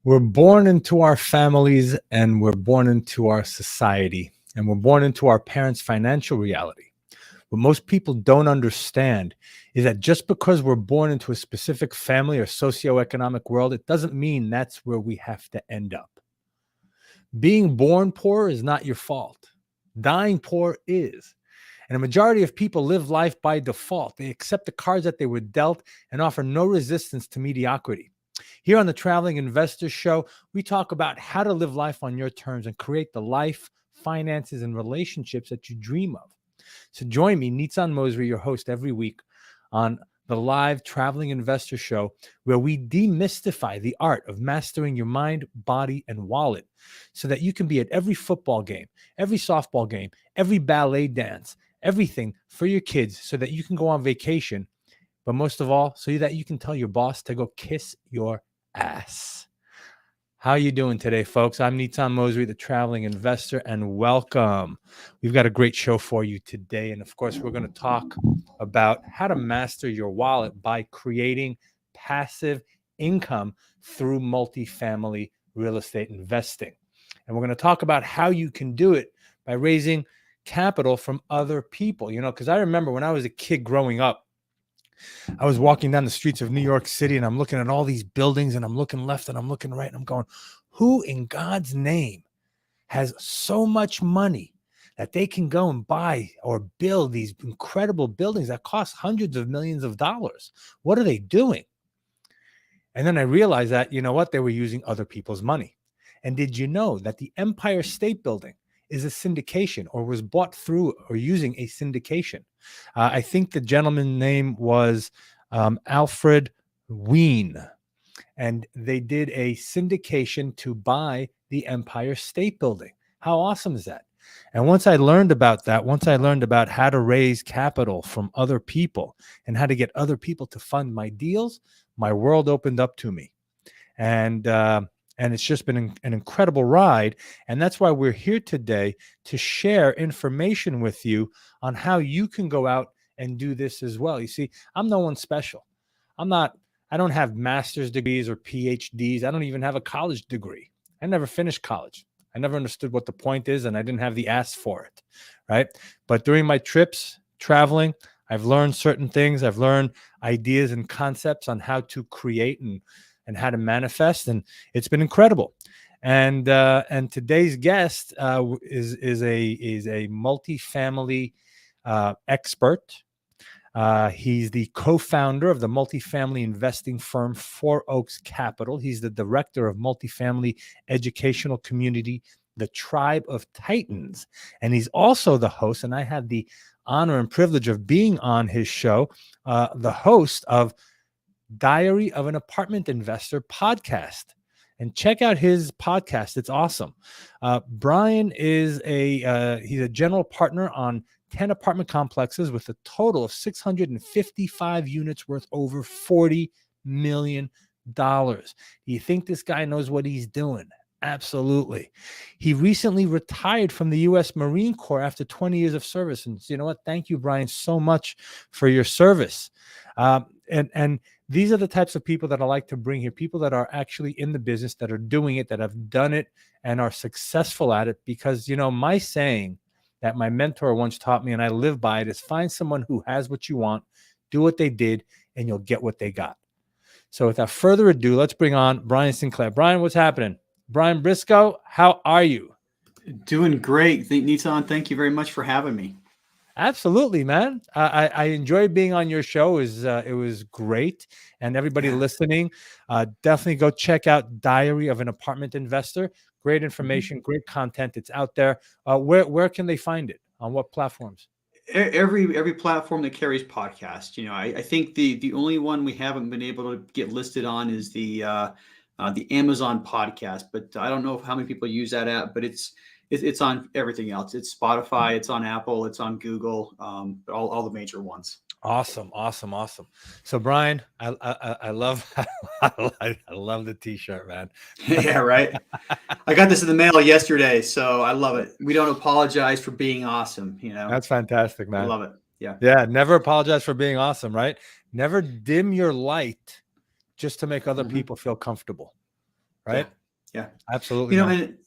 We're born into our families and we're born into our society and we're born into our parents' financial reality. What most people don't understand is that just because we're born into a specific family or socioeconomic world, it doesn't mean that's where we have to end up. Being born poor is not your fault. Dying poor is. And a majority of people live life by default. They accept the cards that they were dealt and offer no resistance to mediocrity. Here on the Traveling Investor Show, we talk about how to live life on your terms and create the life, finances, and relationships that you dream of. So join me, Nitzan Mosri, your host, every week on the live Traveling Investor Show, where we demystify the art of mastering your mind, body, and wallet so that you can be at every football game, every softball game, every ballet dance, everything for your kids so that you can go on vacation, but most of all, so that you can tell your boss to go kiss your ass. How are you doing today, folks? I'm Nitzan Mosri, the Traveling Investor, and welcome. We've got a great show for you today. And of course, we're going to talk about how to master your wallet by creating passive income through multifamily real estate investing. And we're going to talk about how you can do it by raising capital from other people. Because I remember when I was a kid growing up, I was walking down the streets of New York City and I'm looking at all these buildings and I'm looking left and I'm looking right and I'm going, who in God's name has so much money that they can go and buy or build these incredible buildings that cost hundreds of millions of dollars? What are they doing? And then I realized that, they were using other people's money. And did you know that the Empire State Building is a syndication or was bought through or using a syndication? I think the gentleman's name was Alfred Wien, and they did a syndication to buy the Empire State Building. How awesome is that? And once I learned about how to raise capital from other people and how to get other people to fund my deals, my world opened up to me. And it's just been an incredible ride. And that's why we're here today to share information with you on how you can go out and do this as well. You see, I'm no one special. I don't have master's degrees or PhDs. I don't even have a college degree. I never finished college. I never understood what the point is, and I didn't have the ass for it, right? But during my trips, traveling, I've learned certain things. I've learned ideas and concepts on how to create and how to manifest, and it's been incredible. And today's guest is a multifamily expert. He's the co-founder of the multifamily investing firm Four Oaks Capital. He's the director of multifamily educational community, the Tribe of Titans, and he's also the host. And I had the honor and privilege of being on his show, the host of Diary of an Apartment Investor podcast. And check out his podcast. It's awesome. Brian is he's a general partner on 10 apartment complexes with a total of 655 units worth over $40 million. Do you think this guy knows what he's doing? Absolutely. He recently retired from the U.S. Marine Corps after 20 years of service. And you know what? Thank you, Brian, so much for your service. And these are the types of people that I like to bring here, people that are actually in the business, that are doing it, that have done it and are successful at it. Because, my saying that my mentor once taught me, and I live by it, is find someone who has what you want, do what they did, and you'll get what they got. So without further ado, let's bring on Brian Sinclair. Brian, what's happening? Brian Briscoe, how are you? Doing great. Nitzan, thank you very much for having me. Absolutely, man. I enjoyed being on your show. It was great. And everybody listening, definitely go check out Diary of an Apartment Investor. Great information, great content. It's out there. Where can they find it? On what platforms? Every platform that carries podcast. I think the only one we haven't been able to get listed on is the Amazon podcast, but I don't know how many people use that app, but it's on everything else. It's Spotify, it's on Apple, it's on Google, all the major ones. Awesome. So Brian, I love I love the t-shirt, man. Yeah, right. I got this in the mail yesterday, so I love it. We don't apologize for being awesome. That's fantastic, man. I love it. Yeah. Never apologize for being awesome, right? Never dim your light just to make other people feel comfortable, right? Yeah. Absolutely, You know, man. and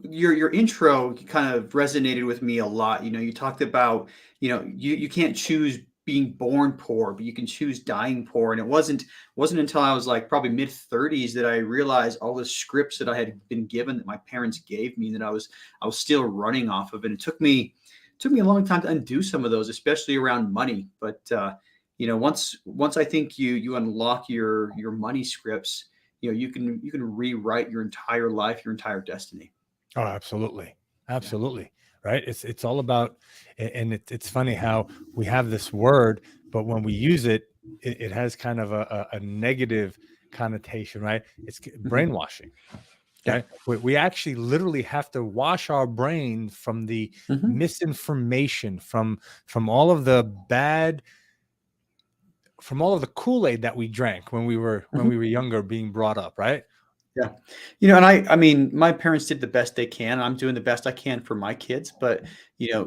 your intro kind of resonated with me a lot. You know, you talked about, you can't choose being born poor, but you can choose dying poor. And it wasn't until I was like probably mid 30s that I realized all the scripts that I had been given, that my parents gave me, that I was still running off of. And it took me a long time to undo some of those, especially around money. But once I think you unlock your money scripts, you can rewrite your entire life, your entire destiny. Oh, absolutely. Yeah. Absolutely. Right. It's all about, and it's funny how we have this word, but when we use it, it has kind of a negative connotation, right? It's Hmm. brainwashing. Yeah. Okay. We actually literally have to wash our brain from the Hmm. misinformation, from all of the bad, from all of the Kool-Aid that we drank when we Hmm. were younger, being brought up, right? Yeah. And I mean, my parents did the best they can. I'm doing the best I can for my kids. But,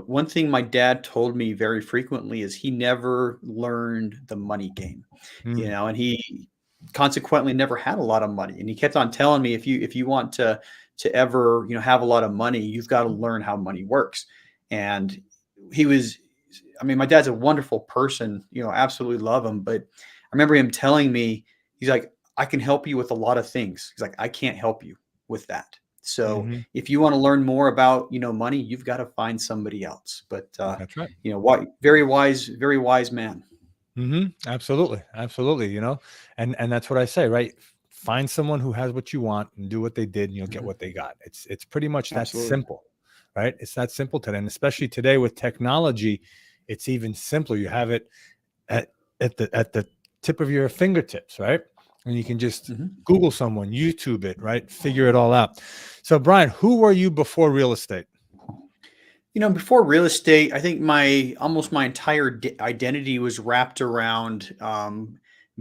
one thing my dad told me very frequently is he never learned the money game, Mm, and he consequently never had a lot of money. And he kept on telling me, if you want to ever, have a lot of money, you've got to learn how money works. And he was, I mean, my dad's a wonderful person, absolutely love him. But I remember him telling me, he's like, I can help you with a lot of things. He's like, I can't help you with that. So hmm. if you want to learn more about, money, you've got to find somebody else. But That's right. what very wise man. Absolutely, absolutely. And that's what I say, right? Find someone who has what you want and do what they did, and you'll get Mhm. what they got. It's pretty much that Absolutely. simple, right? It's that simple today, and especially today with technology, it's even simpler. You have it at at the tip of your fingertips, right? And you can just Mhm. Google someone, YouTube it, right? Figure it all out. So, Brian, who were you before real estate? Before real estate, I think my entire identity was wrapped around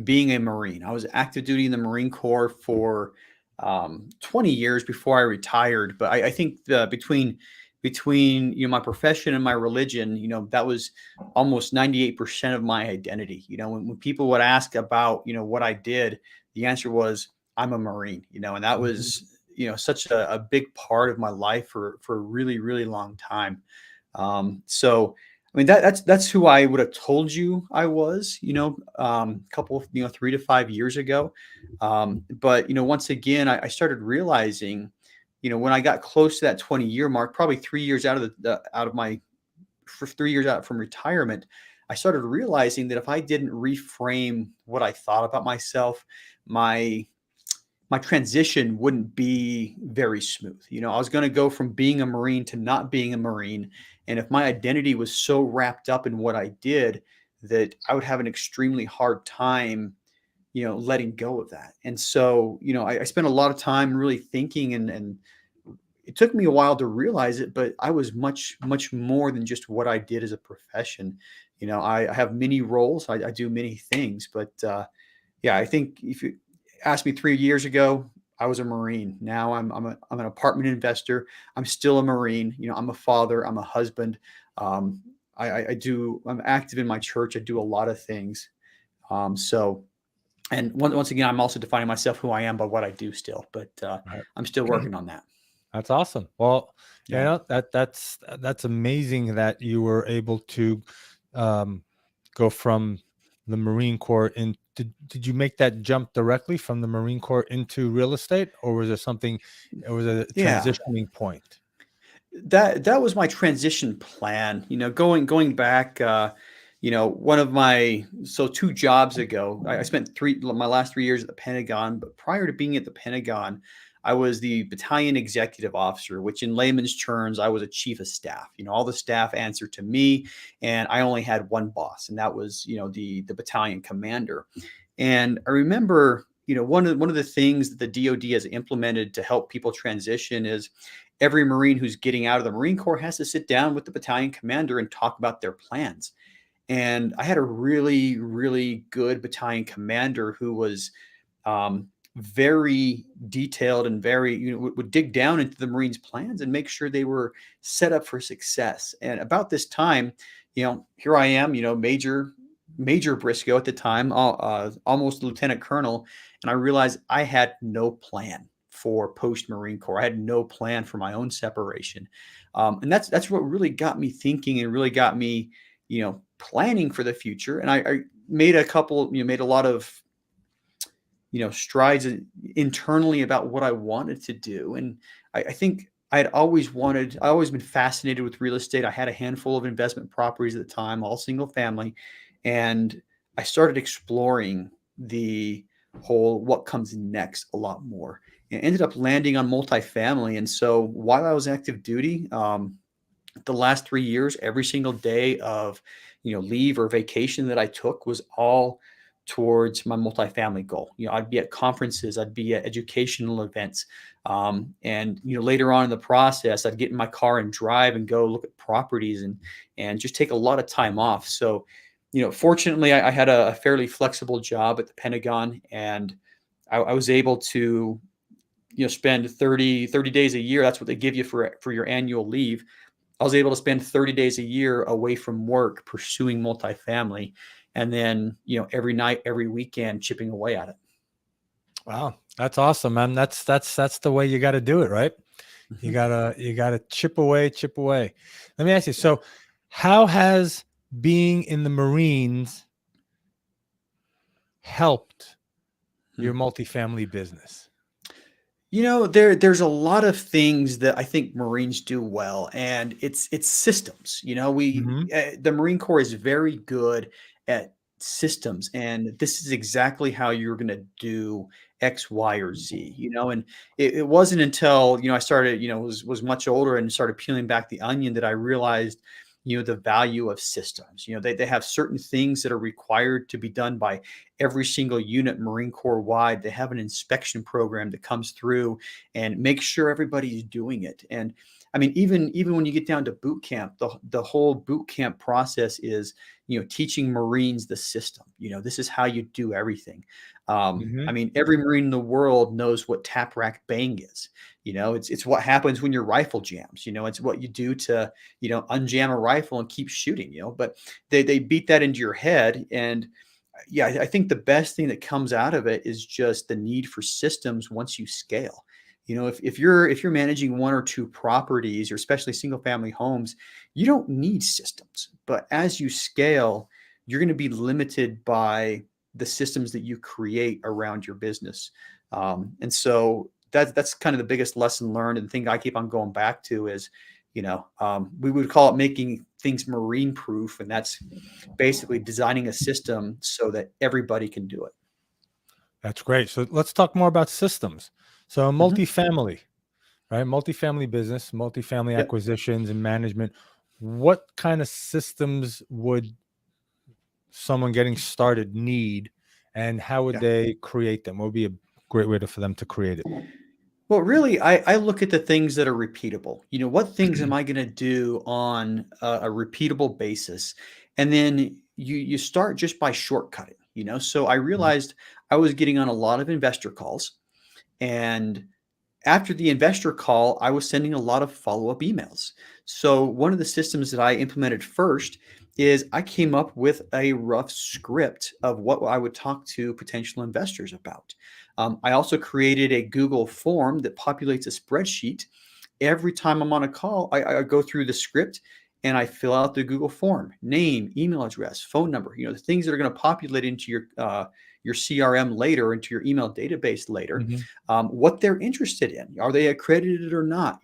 being a Marine. I was active duty in the Marine Corps for 20 years before I retired. But I think between my profession and my religion, that was almost 98% of my identity. When people would ask about what I did, the answer was I'm a Marine. And that Mhm. was such a big part of my life for a really really long time. So I mean that's who I would have told you I was, couple of 3 to 5 years ago. But once again, I started realizing, when I got close to that 20-year mark, probably 3 years out of out of my for 3 years out from retirement, I started realizing that if I didn't reframe what I thought about myself, my my transition wouldn't be very smooth. I was going to go from being a Marine to not being a Marine. And if my identity was so wrapped up in what I did, that I would have an extremely hard time, letting go of that. And so, I spent a lot of time really thinking, and it took me a while to realize it, but I was much, much more than just what I did as a profession. I have many roles, I do many things, but yeah, I think if you asked me 3 years ago, I was a Marine. Now I'm an apartment investor. I'm still a Marine. I'm a father. I'm a husband. Um, I'm active in my church. I do a lot of things. And once again, I'm also defining myself who I am by what I do still, but Right. I'm still working on that. That's awesome. Well, Yeah. that's amazing that you were able to um, go from the Marine Corps in. Did you make that jump directly from the Marine Corps into real estate, or was there something? It was a Yeah. transitioning point. That was my transition plan. Going back, one of my so 2 jobs ago, I spent my last 3 years at the Pentagon. But prior to being at the Pentagon, I was the battalion executive officer, which in layman's terms, I was a chief of staff. All the staff answered to me, and I only had one boss, and that was the battalion commander. And I remember, one of the things that the DoD has implemented to help people transition is every Marine who's getting out of the Marine Corps has to sit down with the battalion commander and talk about their plans. And I had a really, really good battalion commander who was very detailed and very, would dig down into the Marines' plans and make sure they were set up for success. And about this time, here I am, Major Briscoe at the time, almost lieutenant colonel, and I realized I had no plan for post Marine Corps. I had no plan for my own separation, and that's what really got me thinking and really got me, planning for the future. And I made made a lot of strides internally about what I wanted to do. And I think I always been fascinated with real estate. I had a handful of investment properties at the time, all single family. And I started exploring the whole what comes next a lot more, and ended up landing on multifamily. And so while I was active duty, the last 3 years, every single day of leave or vacation that I took was all towards my multifamily goal. I'd be at conferences, I'd be at educational events, and later on in the process, I'd get in my car and drive and go look at properties and just take a lot of time off. So, fortunately, I had a fairly flexible job at the Pentagon, and I was able to spend 30 days a year. That's what they give you for your annual leave. I was able to spend 30 days a year away from work pursuing multifamily, and then, every night, every weekend, chipping away at it. Wow. That's awesome, man. That's the way you got to do it, right? You gotta chip away. Let me ask you. So how has being in the Marines helped your multifamily business? There's a lot of things that I think Marines do well, and it's systems. The Marine Corps is very good at systems, and this is exactly how you're going to do X, Y, or Z. And it wasn't until I started, was much older and started peeling back the onion that I realized the value of systems. They have certain things that are required to be done by every single unit Marine Corps wide. They have an inspection program that comes through and makes sure everybody is doing it. And I mean, even when you get down to boot camp, the whole boot camp process is, teaching Marines the system. This is how you do everything. I mean, every Marine in the world knows what tap rack bang is. It's what happens when your rifle jams. It's what you do to, unjam a rifle and keep shooting. But they beat that into your head. And yeah, I think the best thing that comes out of it is just the need for systems once you scale. If you're managing one or two properties, or especially single family homes, you don't need systems. But as you scale, you're going to be limited by the systems that you create around your business. And so that's kind of the biggest lesson learned, and the thing I keep on going back to is, we would call it making things Marine proof, and that's basically designing a system so that everybody can do it. That's great. So let's talk more about systems. So multifamily, right? Multifamily business, multifamily acquisitions and management. What kind of systems would someone getting started need, and how would they create them? What would be a great way for them to create it? Well, really, I look at the things that are repeatable. What things am I going to do on a repeatable basis? And then you start just by shortcutting. So I realized I was getting on a lot of investor calls. And after the investor call, I was sending a lot of follow-up emails. So one of the systems that I implemented first is I came up with a rough script of what I would talk to potential investors about. I also created a Google form that populates a spreadsheet. Every time I'm on a call, I go through the script and I fill out the Google form: name, email address, phone number, the things that are going to populate into your CRM later, into your email database later, what they're interested in. Are they accredited or not?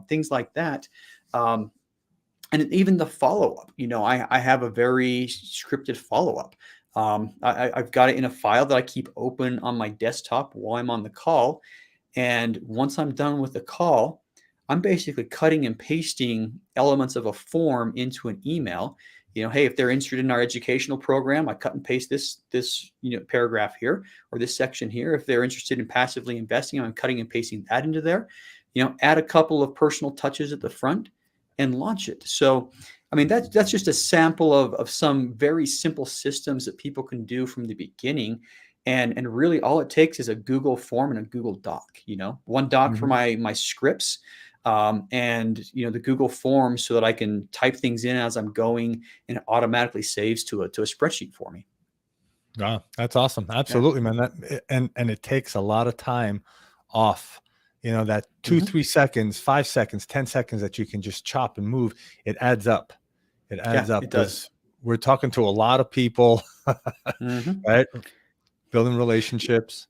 Things like that. And even the follow-up, I have a very scripted follow-up. I've got it in a file that I keep open on my desktop while I'm on the call. And once I'm done with the call, I'm basically cutting and pasting elements of a form into an email. Hey, if they're interested in our educational program, I cut and paste this paragraph here, or this section here. If they're interested in passively investing, I'm cutting and pasting that into there. Add a couple of personal touches at the front and launch it. So, I mean, that's just a sample of some very simple systems that people can do from the beginning. And really all it takes is a Google form and a Google Doc, one doc for my scripts, and the Google form so that I can type things in as I'm going, and it automatically saves to a spreadsheet for me. Wow, that's awesome. Absolutely, man. And it takes a lot of time off. That 2, 3 seconds, 5 seconds, 10 seconds that you can just chop and move, it adds up. It adds Yeah, up it does. because we're talking to a lot of people, Hmm. right? Building relationships.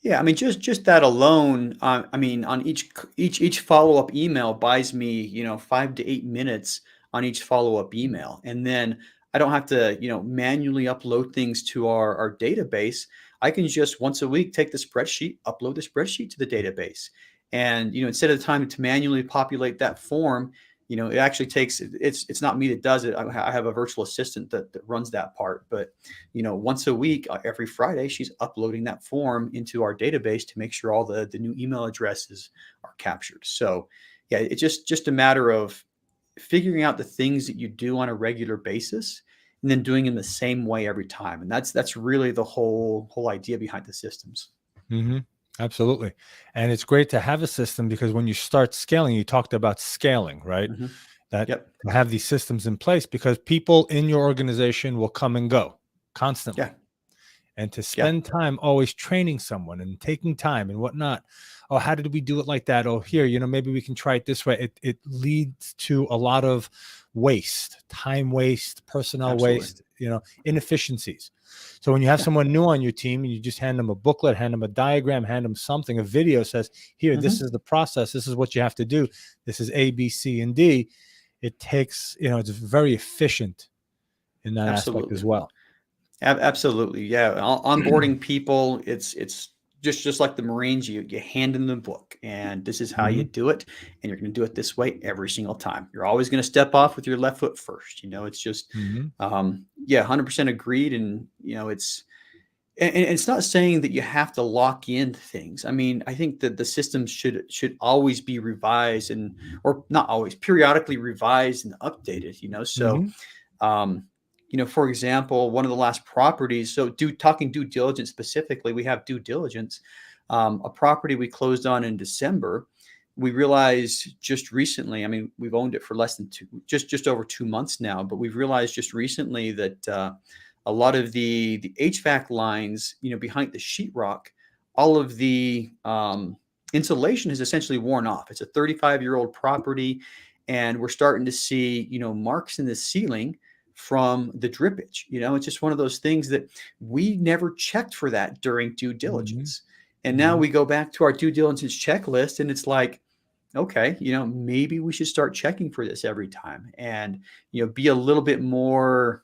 Yeah, I mean, just that alone. I mean, on each follow up email buys me, 5 to 8 minutes on each follow up email, and then I don't have to, manually upload things to our database. I can just once a week take the spreadsheet, upload the spreadsheet to the database, and instead of the time to manually populate that form, it actually takes. It's not me that does it. I have a virtual assistant that runs that part, but once a week, every Friday, she's uploading that form into our database to make sure all the new email addresses are captured. So, yeah, it's just a matter of figuring out the things that you do on a regular basis and then doing in the same way every time. And that's really the whole idea behind the systems. Hmm. Absolutely. And it's great to have a system because when you start scaling, you talked about scaling, right? Hmm. That Yep. to have these systems in place because people in your organization will come and go Yeah. constantly. And to Yeah. spend time always training someone and taking time and whatnot. Oh, how did we do it like that? Oh, here, maybe we can try it this way. It leads to a lot of waste, time waste, personnel Absolutely. waste, inefficiencies. So when you have Yeah. someone new on your team and you just hand them a booklet, hand them a diagram, hand them something, a video says, here, this Hmm. is the process. This is what you have to do. This is A, B, C, and D. It takes, it's very efficient in that aspect Absolutely. as well. Absolutely, yeah. Onboarding people, it's just like the Marines. You hand them the book, and this is how you Mhm. do it, and you're going to do it this way every single time. You're always going to step off with your left foot first. It's just, Mhm. yeah, 100% agreed. And and it's not saying that you have to lock in things. I mean, I think that the systems should always be revised or not always, periodically revised and updated. So Mhm. um, for example, one of the last properties, so talking due diligence specifically, we have due diligence. A property we closed on in December, we realized just recently, I mean, we've owned it for less than just over 2 months now, but we've realized just recently that a lot of the HVAC lines, behind the sheetrock, all of the insulation has essentially worn off. It's a 35-year-old property, and we're starting to see, marks in the ceiling from the drippage. It's just one of those things that we never checked for that during due Mhm. diligence. And now Mhm. we go back to our due diligence checklist and it's like, okay, maybe we should start checking for this every time and, be a little bit more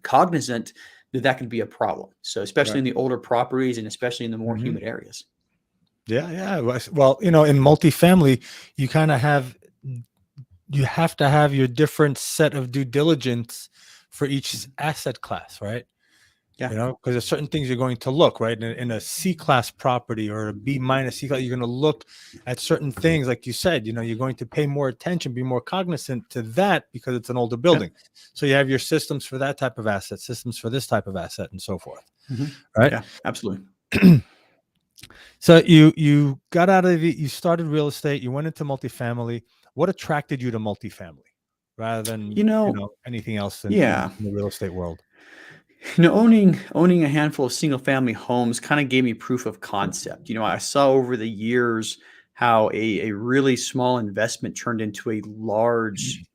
cognizant that can be a problem. So, especially Right. in the older properties and especially in the more Mhm. humid areas. Yeah, yeah. Well, in multifamily, you kind of have you have to have your different set of due diligence for each Mhm. asset class, right? Yeah. Because there's certain things you're going to look, right? In a C class property or a B minus C class, you're going to look at certain things, like you said. You're going to pay more attention, be more cognizant to that because it's an older Yeah. building. So you have your systems for that type of asset, systems for this type of asset, and so forth, Mhm. right? Yeah, absolutely. So you got out of it, you started real estate, you went into multifamily. What attracted you to multifamily rather than, You know, anything else yeah. in the real estate world? Owning a handful of single family homes kind of gave me proof of concept. I saw over the years how a really small investment turned into a large,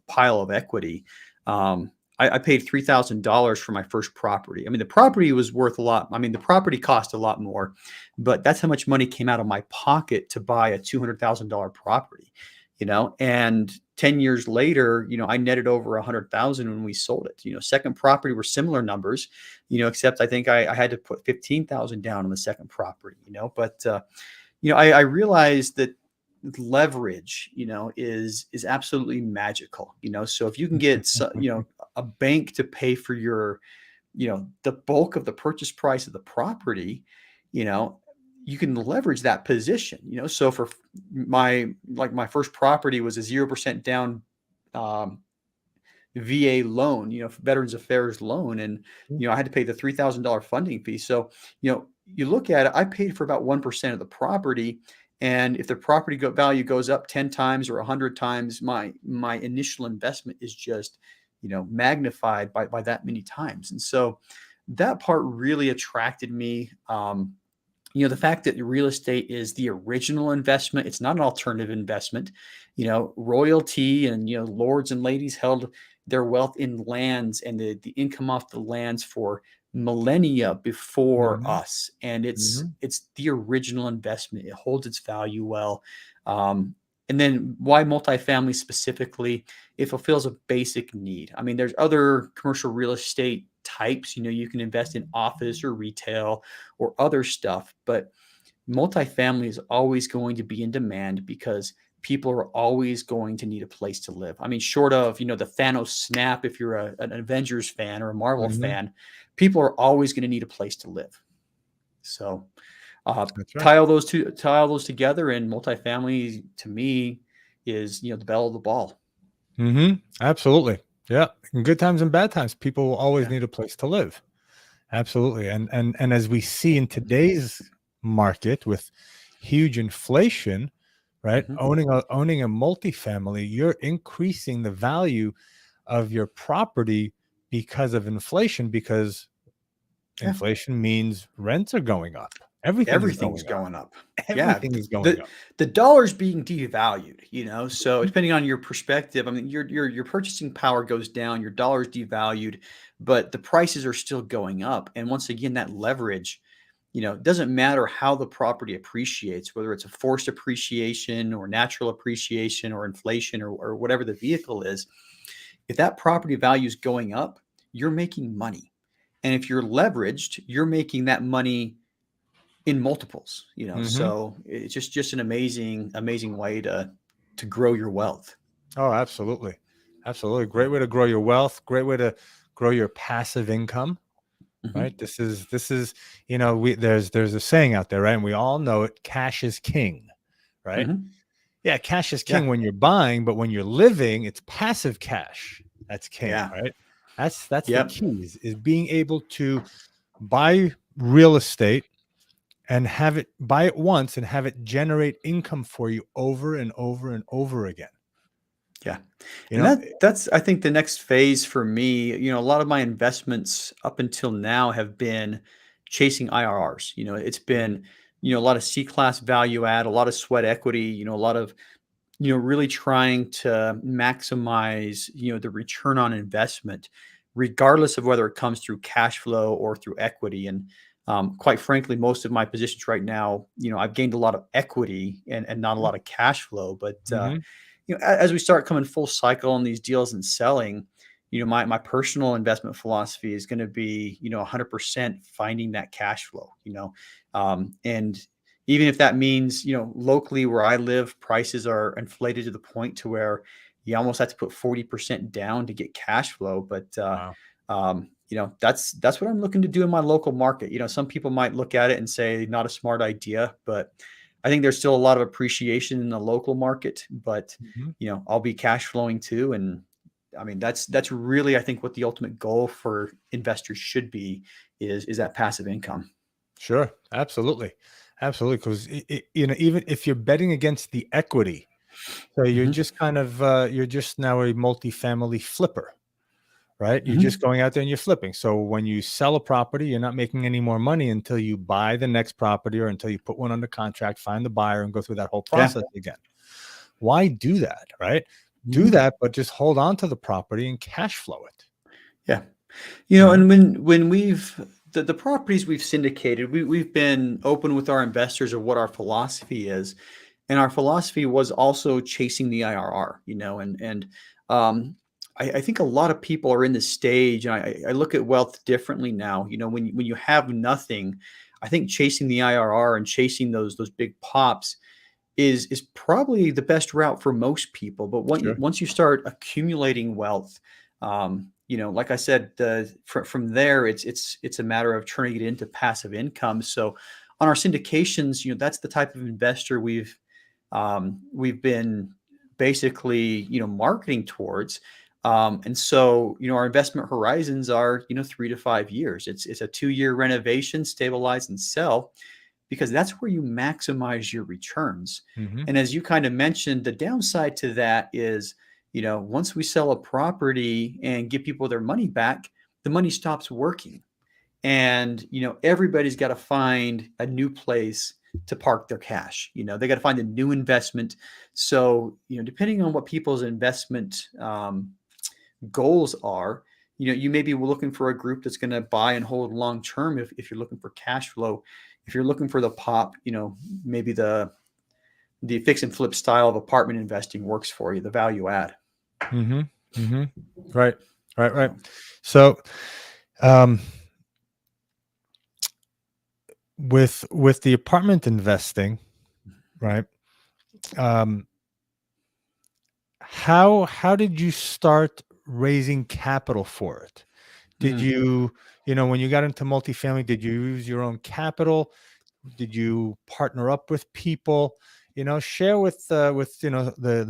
pile of equity. I paid $3,000 for my first property. I mean, the property was worth a lot. I mean, the property cost a lot more, but that's how much money came out of my pocket to buy a $200,000 property. And 10 years later, I netted over 100,000 when we sold it. Second property were similar numbers, except I think I had to put 15,000 down on the second property, but I realized that leverage, is absolutely magical. So if you can get a bank to pay for your, the bulk of the purchase price of the property, you know, you can leverage that position. So for my first property was a 0% down um, VA loan, Veterans Affairs loan, and I had to pay the $3,000 funding fee. So you look at it, I paid for about 1% of the property, and if the property value goes up 10 times or 100 times, my initial investment is just magnified by that many times. And so that part really attracted me. the fact that real estate is the original investment, it's not an alternative investment. Royalty and, lords and ladies held their wealth in lands and the income off the lands for millennia before Hmm. us. And it's Hmm. it's the original investment. It holds its value well. And then why multifamily specifically? It fulfills a basic need. I mean, there's other commercial real estate types. You can invest in office or retail or other stuff, but multifamily is always going to be in demand because people are always going to need a place to live. I mean, short of, the Thanos snap, if you're an Avengers fan or a Marvel Hmm. fan, people are always going to need a place to live. So That's right. tie all those together, and multifamily to me is, the belle of the ball. Hmm. Absolutely. Yeah. In good times and bad times, people will always Yeah. need a place to live. Absolutely. And as we see in today's market with huge inflation, right? Hmm. Owning a multifamily, you're increasing the value of your property because of inflation, because Yeah. inflation means rents are going up. Everything is Everything's going up. going up. Yeah. Everything is going The up. the dollar's being devalued, so depending on your perspective, I mean, your purchasing power goes down, your dollar's devalued, but the prices are still going up. And once again, that leverage, it doesn't matter how the property appreciates, whether it's a forced appreciation or natural appreciation or inflation or whatever the vehicle is. If that property value is going up, you're making money. And if you're leveraged, you're making that money in multiples, Hmm. so it's just an amazing way to grow your wealth. Oh, absolutely. Absolutely. Great way to grow your wealth. Great way to grow your passive income. Hmm. Right. This is, there's a saying out there, right? And we all know it. Cash is king. Right. Hmm. Yeah, cash is king Yeah. when you're buying, but when you're living, it's passive cash that's king, Yeah. right? That's the Yep. keys, is being able to buy real estate and have it, buy it once and have it generate income for you over and over and over again. Yeah. You And know, that's, I think, the next phase for me. A lot of my investments up until now have been chasing IRRs. It's been, a lot of C class value add, a lot of sweat equity, a lot of, really trying to maximize, the return on investment, regardless of whether it comes through cash flow or through equity. And quite frankly, most of my positions right now, I've gained a lot of equity and not a lot of cash flow. But mhm. as we start coming full cycle on these deals and selling, my personal investment philosophy is going to be, 100% finding that cash flow, and even if that means, locally where I live, prices are inflated to the point to where you almost have to put 40% down to get cash flow. But, Wow. that's what I'm looking to do in my local market. Some people might look at it and say, not a smart idea, but I think there's still a lot of appreciation in the local market, but, Mhm. I'll be cash flowing too. And I mean, that's really, I think, what the ultimate goal for investors should be is that passive income. Sure. Absolutely. Absolutely. Because, even if you're betting against the equity, so you're Hmm. just kind of, you're just now a multifamily flipper. Right? You're just Hmm. going out there and you're flipping. So when you sell a property, you're not making any more money until you buy the next property or until you put one under contract, find the buyer, and go through that whole Yeah. process again. Why do that? Right? Do Hmm. that, but just hold on to the property and cash flow it. Yeah. You know? And when we've the properties we've syndicated, we've been open with our investors of what our philosophy is. And our philosophy was also chasing the IRR, and I think a lot of people are in this stage, and I look at wealth differently now. When you have nothing, I think chasing the IRR and chasing those big pops is probably the best route for most people. But Sure. once you start accumulating wealth, like I said, from there, it's a matter of turning it into passive income. So on our syndications, that's the type of investor we've been basically, marketing towards. And so, our investment horizons are, 3 to 5 years. It's a 2-year renovation, stabilize and sell, because that's where you maximize your returns. Hmm. And as you kind of mentioned, the downside to that is, once we sell a property and give people their money back, the money stops working. and everybody's got to find a new place to park their cash. They got to find a new investment. So depending on what people's investment goals are, you may be looking for a group that's going to buy and hold long term. If you're looking for cash flow, if you're looking for the pop, maybe the fix and flip style of apartment investing works for you, the value add. Mm-hmm. Mm-hmm. Right. So, with the apartment investing, right? How did you start raising capital for it? Did you, when you got into multifamily, did you use your own capital? Did you partner up with people? Share with the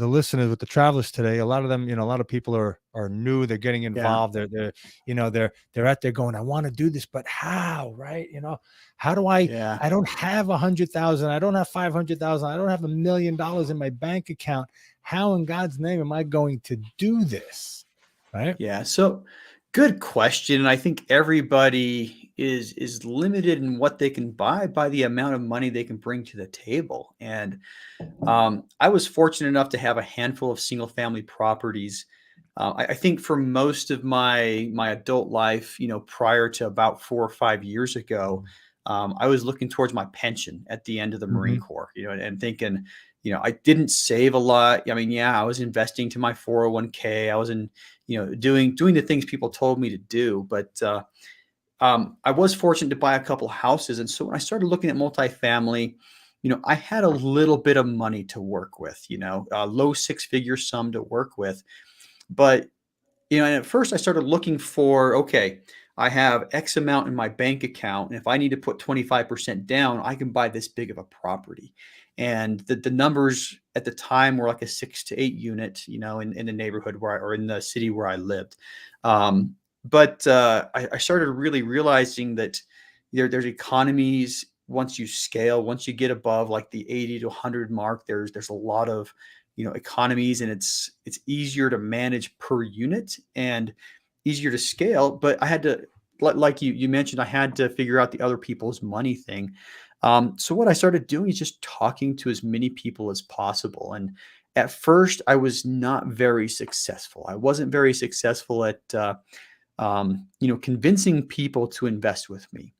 listeners, with the travelers today. A lot of them, a lot of people are new. They're getting involved. They're out there going, I want to do this, but how? Right? How do I? Yeah. I don't have 100,000. I don't have 500,000. I don't have $1 million in my bank account. How in God's name am I going to do this? Right? Yeah. So good question. And I think everybody is limited in what they can buy by the amount of money they can bring to the table. And I was fortunate enough to have a handful of single family properties. I think for most of my adult life, prior to about 4 or 5 years ago, I was looking towards my pension at the end of the Marine Corps, and thinking, I didn't save a lot. I mean, yeah, I was investing to my 401k. I was doing the things people told me to do, but I was fortunate to buy a couple houses. And so when I started looking at multifamily, I had a little bit of money to work with, a low 6-figure sum to work with. But, and at first I started looking for, okay, I have X amount in my bank account. And if I need to put 25% down, I can buy this big of a property. And the numbers at the time were like a 6 to 8 unit, in the neighborhood or in the city where I lived. But I started really realizing that there's economies once you scale, once you get above like the 80 to 100 mark, there's a lot of economies, and it's easier to manage per unit and easier to scale. But I had to, like you mentioned, I had to figure out the other people's money thing. So what I started doing is just talking to as many people as possible. And at first, I was not very successful. I wasn't very successful at convincing people to invest with me.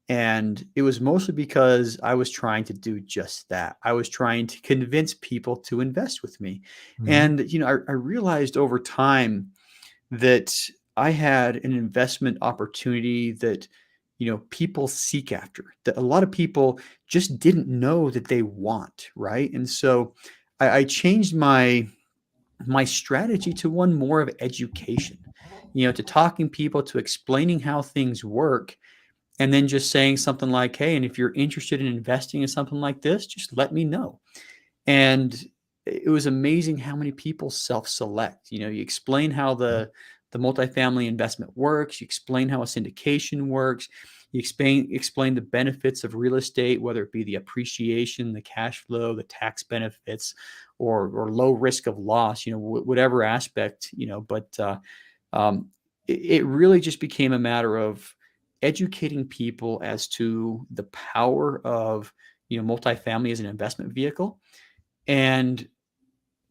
And it was mostly because I was trying to do just that. I was trying to convince people to invest with me. And, I realized over time that I had an investment opportunity that, people seek after, that a lot of people just didn't know that they want. Right. And so I changed my strategy to one more of education, to talking people, to explaining how things work, and then just saying something like, hey, and if you're interested in investing in something like this, just let me know. And it was amazing how many people self-select. You explain how the multifamily investment works. You explain how a syndication works. You explain the benefits of real estate, whether it be the appreciation, the cash flow, the tax benefits, or low risk of loss. Whatever aspect. But it really just became a matter of educating people as to the power of multifamily as an investment vehicle, and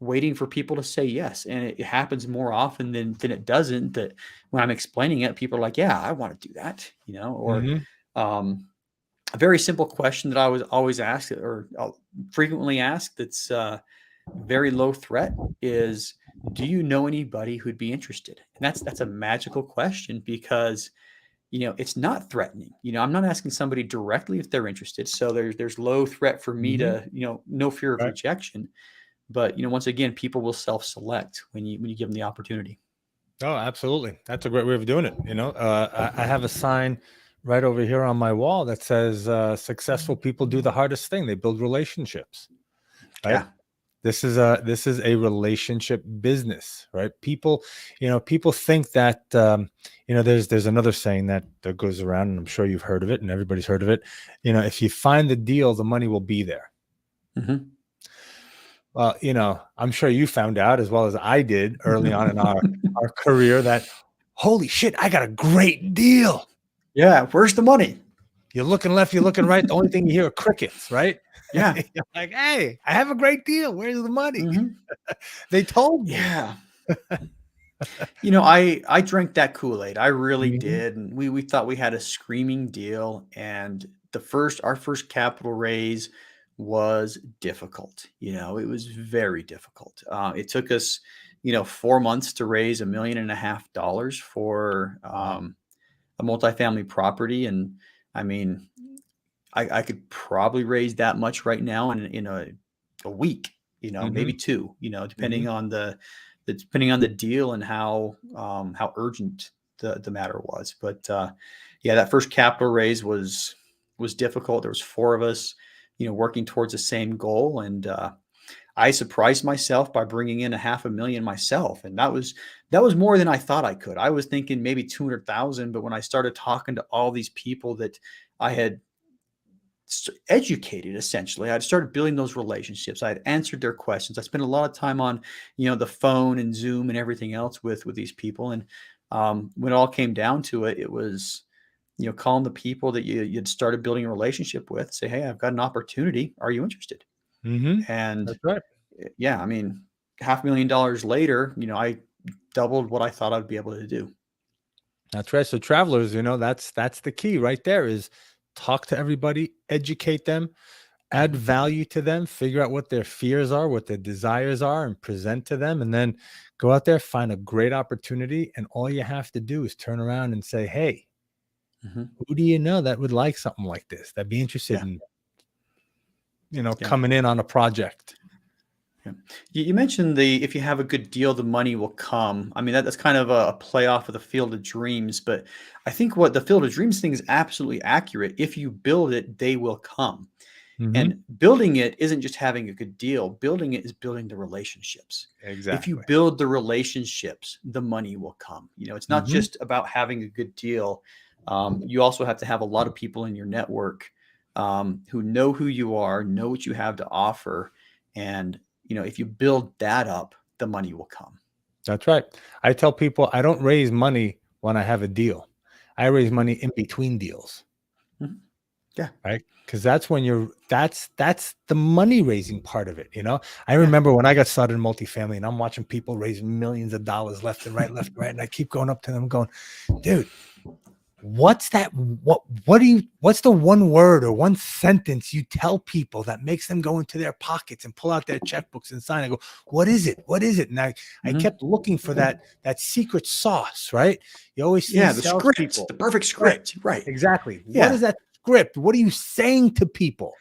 waiting for people to say yes. And it happens more often than it doesn't, that when I'm explaining it, people are like, yeah, I want to do that, or a very simple question that I was always asked, or frequently asked, that's very low threat, is, do you know anybody who'd be interested? And that's a magical question, because it's not threatening. I'm not asking somebody directly if they're interested. So there's low threat for me to, no fear of rejection. But, once again, people will self-select when you give them the opportunity. Oh, absolutely. That's a great way of doing it. I have a sign right over here on my wall that says, successful people do the hardest thing. They build relationships. Right. Yeah. This is a relationship business, right? People think that, there's another saying that goes around, and I'm sure you've heard of it, and everybody's heard of it. If you find the deal, the money will be there. Mm-hmm. Well, I'm sure you found out, as well as I did early on in our career, that, holy shit, I got a great deal. Yeah. Where's the money? You're looking left, you're looking right. The only thing you hear are crickets, right? Yeah. You're like, hey, I have a great deal. Where's the money? Mhm. They told me. Yeah. I drank that Kool-Aid. I really Mhm. did. And we thought we had a screaming deal. And our first capital raise was difficult. It was very difficult. It took us, 4 months to raise $1.5 million for Wow. a multifamily property. And I mean, I could probably raise that much right now in a week, maybe Mhm. two, Mhm. depending on the deal and how urgent the matter was. But yeah, that first capital raise was difficult. There was four of us, working towards the same goal, and I surprised myself by bringing in a half a million myself, and that was more than I thought I could. I was thinking maybe 200,000, but when I started talking to all these people that I had educated, essentially, I'd started building those relationships. I had answered their questions. I spent a lot of time on the phone and Zoom and everything else with these people. And when it all came down to it, it was calling the people that you'd started building a relationship with, say, hey, I've got an opportunity, are you interested? Mhm. And That's right. yeah, I mean, $500,000 later, I doubled what I thought I'd be able to do. That's right. So travelers, that's the key right there is talk to everybody, educate them, add Mhm. value to them, figure out what their fears are, what their desires are, and present to them. And then go out there, find a great opportunity. And all you have to do is turn around and say, hey, Mhm. who do you know that would like something like this? That'd be interested Yeah, in, yeah. coming in on a project. Yeah. You mentioned if you have a good deal, the money will come. I mean, that's kind of a play off of the Field of Dreams, but I think what the Field of Dreams thing is absolutely accurate. If you build it, they will come. Hmm. And building it isn't just having a good deal. Building it is building the relationships. If you Exactly. build the relationships, the money will come. It's not Hmm. just about having a good deal. You also have to have a lot of people in your network who know who you are, know what you have to offer, and if you build that up, the money will come. That's right. I tell people I don't raise money when I have a deal. I raise Mhm. money in between deals. Mhm. Yeah, Right? Because that's when that's the money raising part of it. I yeah. remember when I got started in multifamily and I'm watching people raise millions of dollars left and right, left and right. And I keep going up to them going, dude, what's that? What's the one word or one sentence you tell people that makes them go into their pockets and pull out their checkbooks and sign? I go, what is it? What is it? And I Mhm. kept looking for that secret sauce, right? You always see Yeah, the script, salespeople. the perfect Right. script, right. Exactly. What is Yeah. that script? What are you saying to people?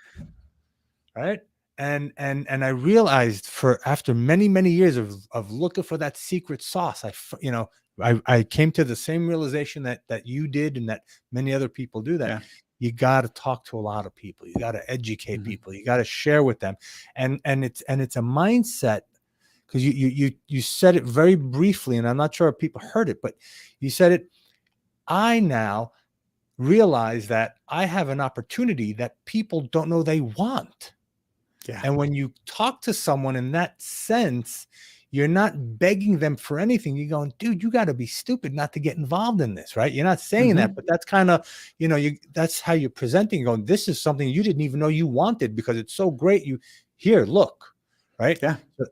Right. And I realized for after many years of looking for that secret sauce, I came to the same realization that you did and that many other people do, that Yeah. you got to talk to a lot of people, you got to educate Mhm. people, you got to share with them, and it's a mindset, because you said it very briefly, and I'm not sure if people heard it, but you said it. I now realize that I have an opportunity that people don't know they want. Yeah. And when you talk to someone in that sense, you're not begging them for anything. You're going, dude, you got to be stupid not to get involved in this, right? You're not saying that, Mhm. but that's kind of, that's how you're presenting, going, this is something you didn't even know you wanted because it's so great. Here, look, right? Yeah. So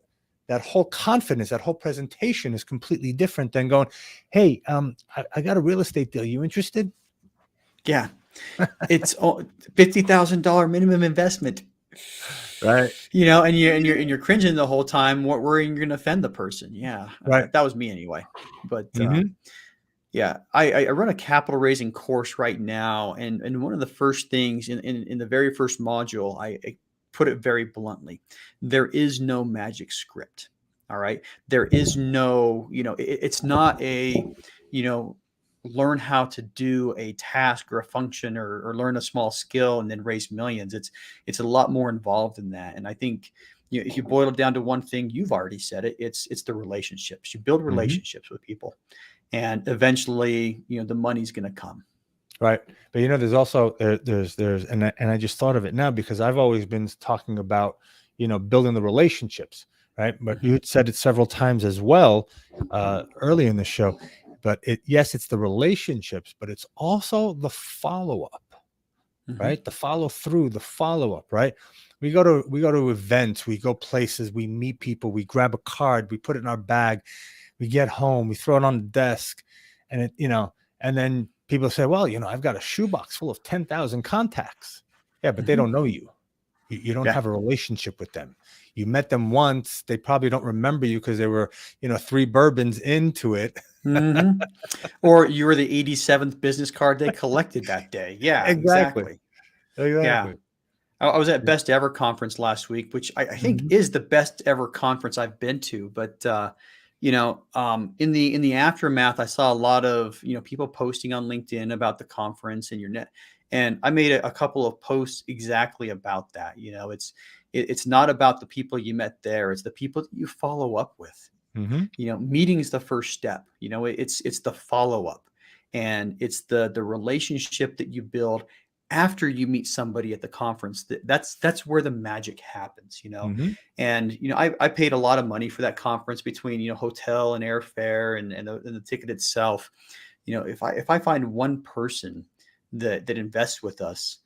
that whole confidence, that whole presentation is completely different than going, hey, I got a real estate deal. You interested? Yeah. It's $50,000 minimum investment. Right. And you're cringing the whole time, worrying you're going to offend the person. Yeah, Right. that was me anyway. But Hmm. yeah, I run a capital raising course right now, and one of the first things in the very first module, I put it very bluntly: there is no magic script. All right, there is no, it's not a, you know, learn how to do a task or a function, or learn a small skill and then raise millions. It's a lot more involved than that, and I think. If you boil it down to one thing, you've already said it. It's the relationships. You build Hmm. relationships with people, and eventually the money's going to come. Right. But there's also and I just thought of it now because I've always been talking about, building the relationships, right? But you Mhm. had said it several times as well, early in the show. But yes, it's the relationships, but it's also the follow-up, right? The follow through, the follow-up, right? We go to events, we go places, we meet people, we grab a card, we put it in our bag, we get home, we throw it on the desk, and and then people say, well, I've got a shoebox full of 10,000 contacts. Yeah, but they don't know you. You don't have a relationship with them. You met them once. They probably don't remember you because they were, 3 bourbons into it. Or you were the 87th business card they collected that day. Yeah, exactly. Yeah. I was at Best Ever Conference last week, which I think is the best ever conference I've been to. But in the aftermath, I saw a lot of people posting on LinkedIn about the conference and your net. And I made a couple of posts exactly about that. It's not about the people you met there; it's the people that you follow up with. Meeting is the first step. It's the follow up, and it's the relationship that you build after you meet somebody at the conference. That's where the magic happens. And I paid a lot of money for that conference between hotel and airfare and the ticket itself. If I find one person that invests with us,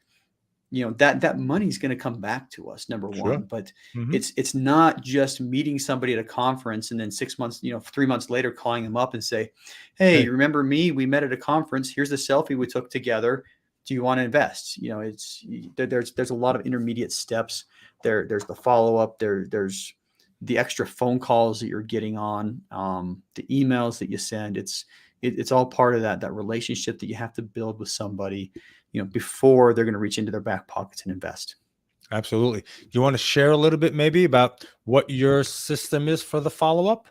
that money is going to come back to us, number one. But it's not just meeting somebody at a conference and then 6 months, 3 months later, calling them up and say, hey, you remember me? We met at a conference. Here's the selfie we took together. Do you want to invest? There's a lot of intermediate steps. There's the follow-up. There's the extra phone calls that you're getting on, the emails that you send. It's all part of that relationship that you have to build with somebody, before they're going to reach into their back pockets and invest. Absolutely. Do you want to share a little bit maybe about what your system is for the follow-up?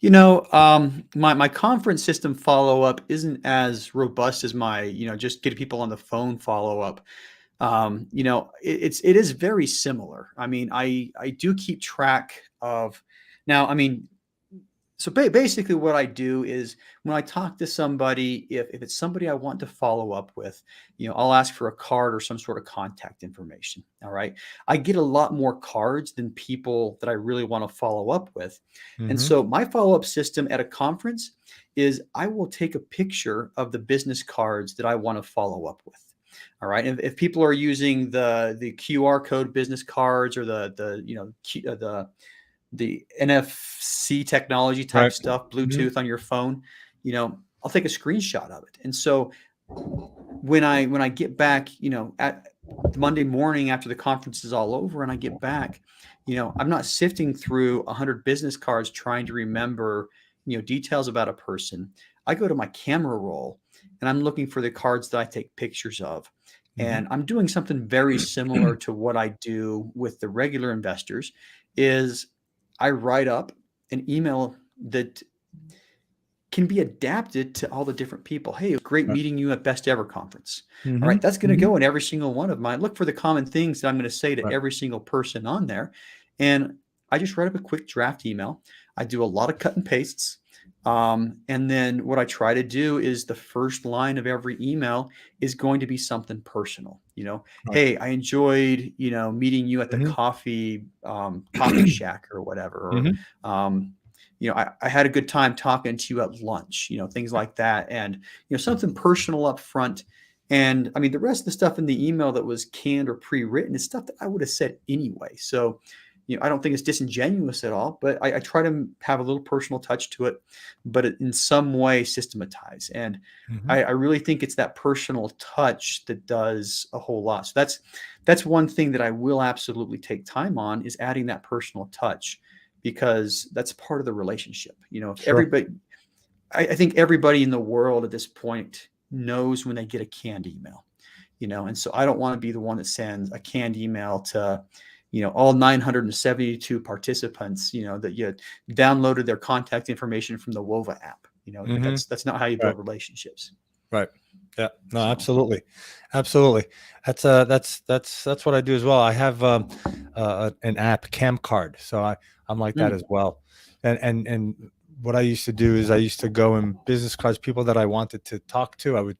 My conference system follow-up isn't as robust as my, just get people on the phone follow-up. It is very similar. I mean, I do keep track of now. So basically what I do is when I talk to somebody, if it's somebody I want to follow up with, I'll ask for a card or some sort of contact information. All right. I get a lot more cards than people that I really want to follow up with. And so my follow-up system at a conference is I will take a picture of the business cards that I want to follow up with. All right. If people are using the QR code business cards or the NFC technology type stuff, Bluetooth on your phone, I'll take a screenshot of it. And so when I get back, at Monday morning after the conference is all over and I get back, I'm not sifting through 100 business cards trying to remember, details about a person. I go to my camera roll and I'm looking for the cards that I take pictures of. And I'm doing something very similar to what I do with the regular investors is I write up an email that can be adapted to all the different people. Hey, it was great meeting you at Best Ever Conference. All right. That's going to go in every single one of mine. Look for the common things that I'm going to say to every single person on there. And I just write up a quick draft email. I do a lot of cut and pastes. And then what I try to do is the first line of every email is going to be something personal. Hey, I enjoyed, meeting you at the coffee shack or whatever. Or, I had a good time talking to you at lunch, things like that. And, something personal up front. And the rest of the stuff in the email that was canned or pre-written is stuff that I would have said anyway. So, I don't think it's disingenuous at all, but I try to have a little personal touch to it, but in some way systematize. And I really think it's that personal touch that does a whole lot. So that's one thing that I will absolutely take time on is adding that personal touch, because that's part of the relationship. If everybody, I think everybody in the world at this point knows when they get a canned email, and so I don't want to be the one that sends a canned email to, all 972 participants, that you downloaded their contact information from the WOVA app. That's not how you build relationships. Right. Yeah. No, absolutely. Absolutely. That's what I do as well. I have an app, Camcard. So I'm like that as well. And what I used to do is I used to go in business cards, people that I wanted to talk to. I would,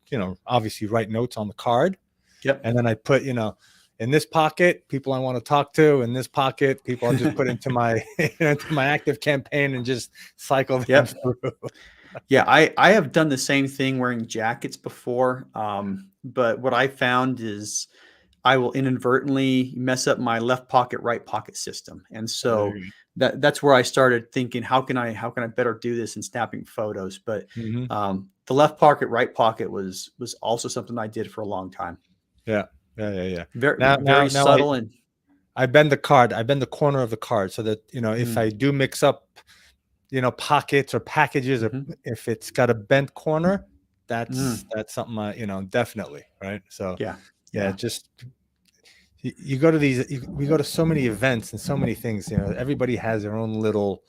obviously write notes on the card. Yep. And then I put, in this pocket, people I want to talk to. In this pocket, people I'll just put into my into my active campaign and just cycle them through. Yeah, I have done the same thing wearing jackets before. But what I found is I will inadvertently mess up my left pocket, right pocket system. And There so you that's where I started thinking, how can I better do this in snapping photos? But go. Mhm. the left pocket, right pocket was also something I did for a long time. Yeah. Yeah, yeah, yeah. Very, Now very now I subtle and I bend the card. I bend the corner of the card so that, if mm, I do mix up, pockets or packages, or mhm, if it's got a bent corner, that's mm, that's something definitely, right? So, yeah, yeah, yeah. just you go to we go to so many events and so many things, everybody has their own little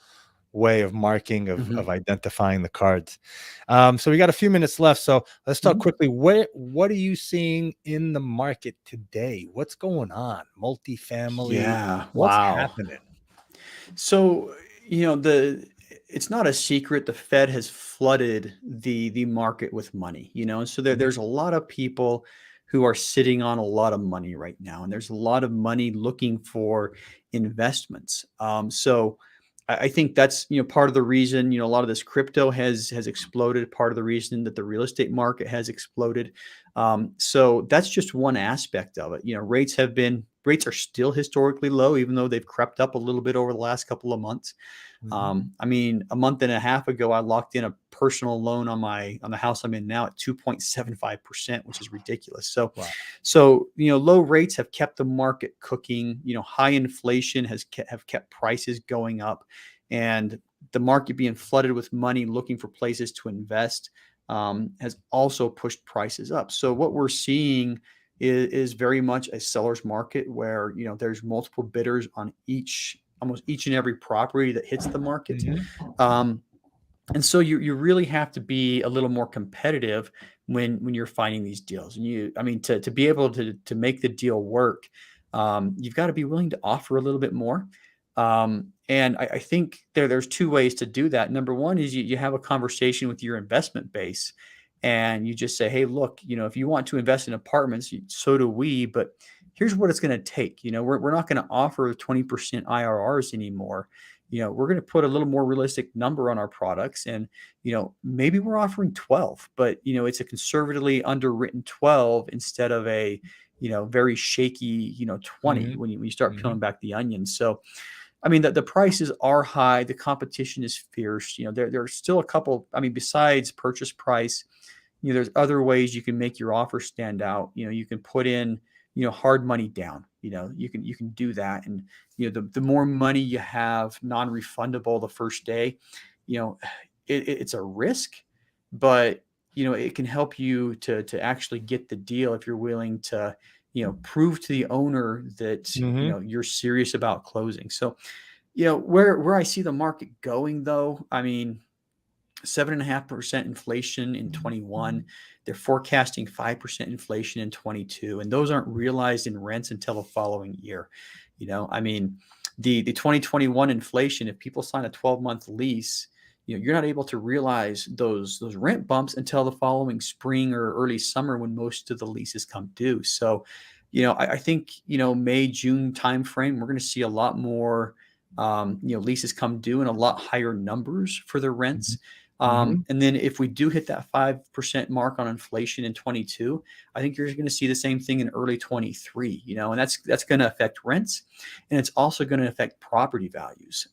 way of marking, of Mhm, identifying the cards. So we got a few minutes left. So let's talk mhm. quickly. What are you seeing in the market today? What's going on? Multifamily. Yeah, What's wow. happening? So, the it's not a secret the Fed has flooded the market with money, and so Mhm, there's a lot of people who are sitting on a lot of money right now, and there's a lot of money looking for investments. So I think that's part of the reason a lot of this crypto has exploded. Part of the reason that the real estate market has exploded. So that's just one aspect of it. Rates are still historically low, even though they've crept up a little bit over the last couple of months. mhm. I mean, a month and a half ago, I locked in a personal loan on the house I'm in now at 2.75%, which is ridiculous. So, Wow. low rates have kept the market cooking. High inflation have kept prices going up, and the market being flooded with money looking for places to invest has also pushed prices up. So what we're seeing is very much a seller's market where there's multiple bidders on almost each and every property that hits the market. Mhm, Um, and so you really have to be a little more competitive when you're finding these deals. And I mean, to be able to make the deal work, you've got to be willing to offer a little bit more. And I think there's two ways to do that. Number one is you have a conversation with your investment base, and you just say, hey, look, if you want to invest in apartments, so do we, but here's what it's going to take. We're not going to offer 20% IRRs anymore. We're going to put a little more realistic number on our products, and maybe we're offering 12, but it's a conservatively underwritten 12 instead of a very shaky 20 mhm, when you start peeling mhm, back the onion. So I mean, the prices are high, the competition is fierce. There's still a couple. I mean, besides purchase price, there's other ways you can make your offer stand out. You can put in, hard money down. You can do that, and the more money you have non-refundable the first day, you know, it's a risk, but it can help you to actually get the deal if you're willing to prove to the owner that mhm, you're serious about closing. So where I see the market going, though, I mean, 7.5% inflation in 21. They're forecasting 5% inflation in 22, and those aren't realized in rents until the following year. I mean, the 2021 inflation, if people sign a 12-month lease, you're not able to realize those rent bumps until the following spring or early summer when most of the leases come due. So, I think May June timeframe, we're going to see a lot more leases come due and a lot higher numbers for the mhm, rents. mhm, And then if we do hit that 5% mark on inflation in 22, I think you're going to see the same thing in early 23, and that's going to affect rents, and it's also going to affect property values.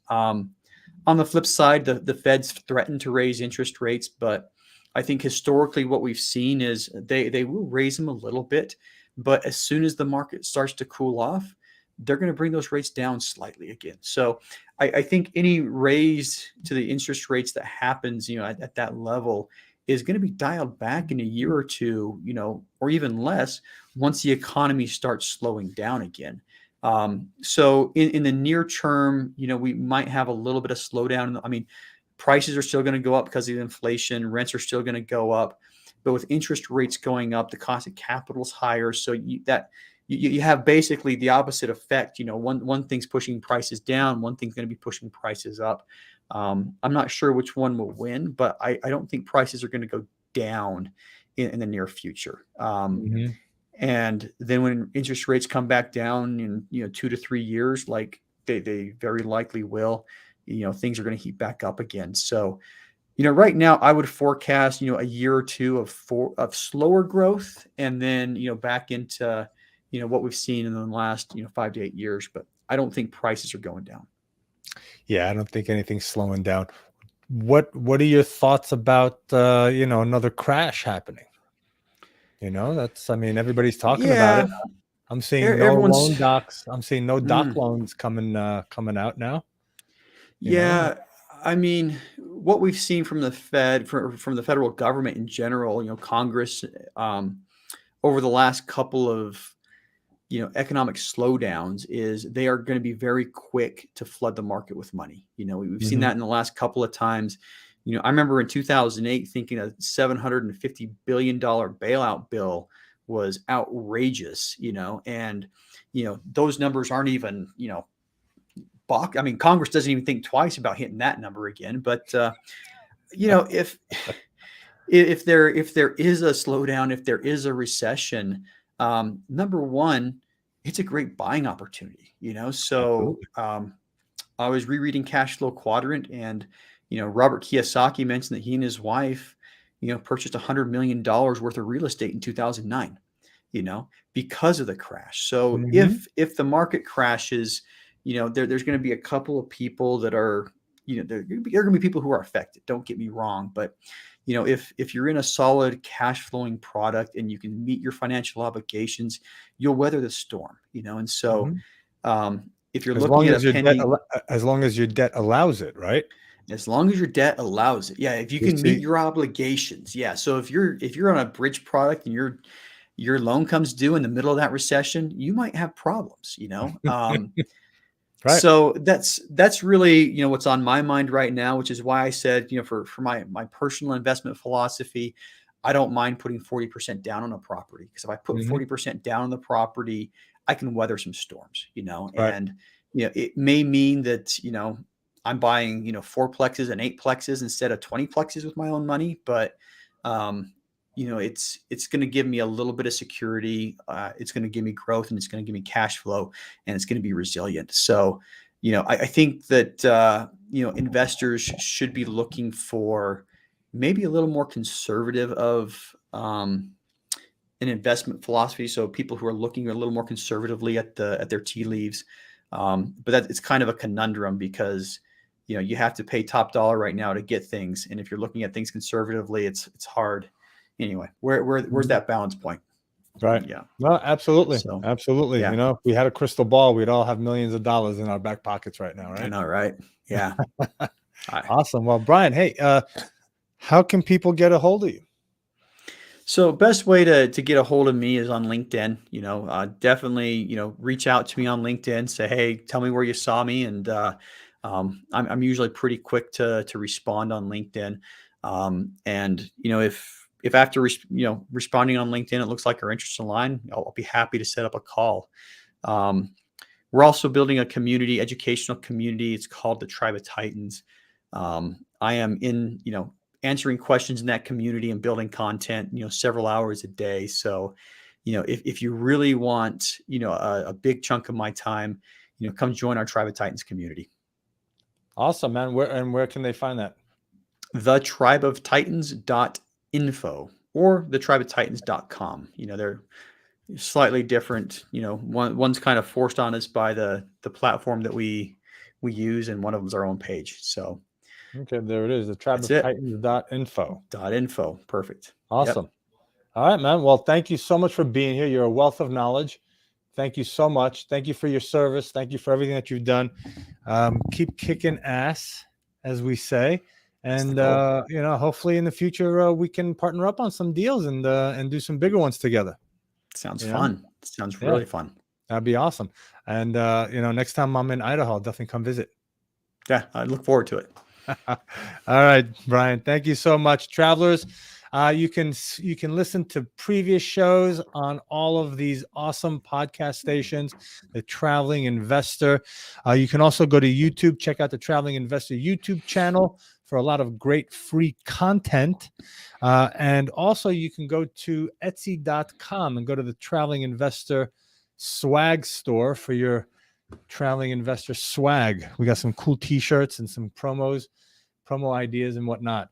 On the flip side, the Fed's threatened to raise interest rates, but I think historically what we've seen is they will raise them a little bit, but as soon as the market starts to cool off, they're going to bring those rates down slightly again. So I think any raise to the interest rates that happens, at that level is going to be dialed back in a year or two, or even less once the economy starts slowing down again. So in the near term, we might have a little bit of slowdown. I mean, prices are still going to go up because of the inflation. Rents are still going to go up, but with interest rates going up, the cost of capital is higher. So you have basically the opposite effect. One thing's pushing prices down, one thing's going to be pushing prices up. I'm not sure which one will win, but I don't think prices are going to go down in the near future. mhm. And then when interest rates come back down in 2 to 3 years, like they very likely will, things are going to heat back up again. So Right now I would forecast, a year or two of slower growth, and then, back into, what we've seen in the last, 5 to 8 years. But I don't think prices are going down. Yeah, I don't think anything's slowing down. What are your thoughts about another crash happening? I mean, everybody's talking about Yeah, it. I'm seeing no everyone's. loan docs. I'm seeing no doc Mm, loans coming out now. You know, yeah, I mean, what we've seen from the Fed, from the federal government in general, Congress, um, over the last couple of economic slowdowns, is they are going to be very quick to flood the market with money. We've seen hmm that in the last couple of times. I remember in 2008 thinking a $750 billion bailout bill was outrageous, and those numbers aren't even, I mean, Congress doesn't even think twice about hitting that number again. But you know, if there is a slowdown, if there is a recession, number one, it's a great buying opportunity. So absolutely. I was rereading Cash Flow Quadrant, and Robert Kiyosaki mentioned that he and his wife, purchased $100 million worth of real estate in 2009. Because of the crash. So hmm if the market crashes, there's going to be a couple of people that are, there are going to be people who are affected. Don't get me wrong, but if you're in a solid cash flowing product and you can meet your financial obligations, you'll weather the storm. And so hmm if you're As looking long at a as your debt, pending, as long as your debt allows it, right? as long as your debt allows it, yeah, if you You can meet see, your obligations, yeah. So if you're on a bridge product and your loan comes due in the middle of that recession, you might have problems. right? So that's really, what's on my mind right now, which is why I said, for my personal investment philosophy, I don't mind putting 40% down on a property, because if I put hmm 40% down on the property, I can weather some storms. Right. And it may mean that, I'm buying, four plexes and eight plexes instead of 20 plexes with my own money, but um, it's going to give me a little bit of security. It's going to give me growth, and it's going to give me cash flow, and it's going to be resilient. So, I think that investors should be looking for maybe a little more conservative of an investment philosophy. So people who are looking a little more conservatively at their tea leaves. But that it's kind of a conundrum, because you have to pay top dollar right now to get things, and if you're looking at things conservatively, it's hard. Anyway, where's Mhm. that balance point? Right. Yeah. No, absolutely. So Absolutely. yeah, If we had a crystal ball, we'd all have millions of dollars in our back pockets right now, I right? know, right? Yeah. I, Awesome. Well, Brian, hey, how can people get a hold of you? So best way to get a hold of me is on LinkedIn. Definitely, reach out to me on LinkedIn. Say, hey, tell me where you saw me, and I'm usually pretty quick to respond on LinkedIn. And if after responding on LinkedIn, it looks like our interests align, I'll be happy to set up a call. Um, we're also building a community, educational community. It's called the Tribe of Titans. I am in, answering questions in that community and building content, several hours a day. So, if you really want, a big chunk of my time, come join our Tribe of Titans community. Awesome, man. Where can they find that? thetribeoftitans.info or thetribeoftitans.com. They're slightly different. One's kind of forced on us by the platform that we use, and one of them's our own page. So Okay, there it is. The that's it. tribeoftitans.info. .info. Perfect. Yep. Awesome. All right, man. Well, thank you so much for being here. You're a wealth of knowledge. Thank you so much. Thank you for your service. Thank you for everything that you've done. Keep kicking ass, as we say. That's the And goal. hopefully in the future we can partner up on some deals and do some bigger ones together. Sounds You know, fun. Sounds yeah, really fun. that'd be awesome. And next time I'm in Idaho, I'll definitely come visit. Yeah, I look forward to it. All right, Brian. Thank you so much, travelers. You can listen to previous shows on all of these awesome podcast stations. The Traveling Investor. You can also go to YouTube, check out the Traveling Investor YouTube channel for a lot of great free content. And also, you can go to Etsy.com and go to the Traveling Investor swag store for your Traveling Investor swag. We got some cool T-shirts and some promo ideas and whatnot.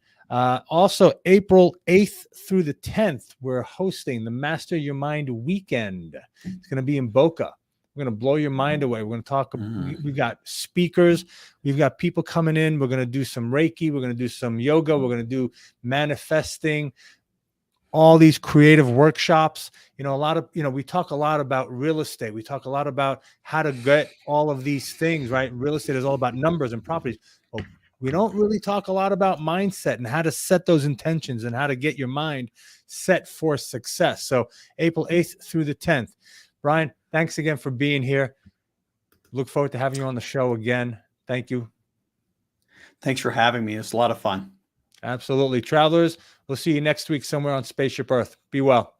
Also, April 8th through the 10th, we're hosting the Master Your Mind Weekend. It's going to be in Boca. We're going to blow your mind away. We're going to talk. We've got speakers. We've got people coming in. We're going to do some Reiki. We're going to do some yoga. We're going to do manifesting, all these creative workshops. We talk a lot about real estate. We talk a lot about how to get all of these things, right? Real estate is all about numbers and properties. But we don't really talk a lot about mindset and how to set those intentions and how to get your mind set for success. So April 8th through the 10th. Brian, thanks again for being here. Look forward to having you on the show again. Thank you. Thanks for having me. It's a lot of fun. Absolutely. Travelers, we'll see you next week somewhere on Spaceship Earth. Be well.